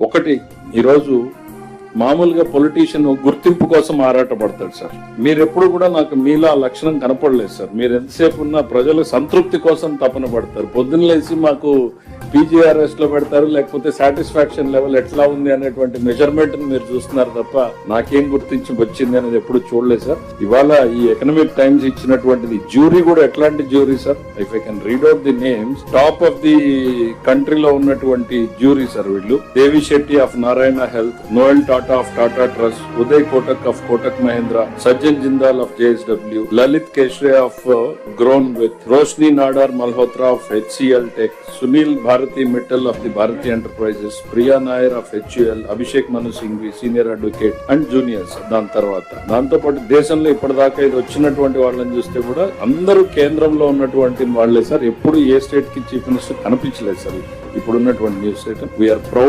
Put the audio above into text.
ఒకటి, ఈరోజు మామూలుగా పొలిటీషియన్ గుర్తింపు కోసం ఆరాటపడతాడు సార్. మీరు ఎప్పుడు కూడా నాకు మీలో ఆ లక్షణం కనపడలేదు సార్. మీరు ఎంతసేపు ఉన్న ప్రజల సంతృప్తి కోసం తపన పడతారు. పొద్దున్న లేచి మాకు PGRS లో పెడతారు, లేకపోతే సాటిస్ఫాక్షన్ లెవెల్ ఎట్లా ఉంది అనేటువంటి మెజర్మెంట్ ని మీరు చూస్తున్నారు తప్ప నాకేం గుర్తించి వచ్చింది అనేది ఎప్పుడు చూడలేదు సార్. ఇవాళ ఈ ఎకనామిక్ టైమ్స్ ఇచ్చినటువంటిది జ్యూరీ కూడా ఎట్లాంటి jury sir, if I can read out the names, top of the కంట్రీలో ఉన్నటువంటి జ్యూరీ సార్ వీళ్ళు. Devi Shetty of Narayana health, Noel Tata of Tata trust, Uday Kotak of Kotak Mahindra, Sajjan Jindal of JSW, Lalit Keshre of grown with, Roshni Nadar Malhotra of HCL Tech, Sunil Bharti Mittal of the Bharti enterprises, Priya Nair of HUL, Abhishek Manu Singhvi senior advocate and juniors. దాంతో పాటు దేశంలో ఇప్పటిదాకా ఇది వచ్చినటువంటి వాళ్ళని చూస్తే కూడా అందరూ కేంద్రంలో ఉన్నటువంటి వాళ్లే సార్. ఎప్పుడు ఏ స్టేట్ కి చీఫ్ మినిస్టర్ కనిపించలేదు సార్ ఇప్పుడున్నటువంటి న్యూస్. We are proud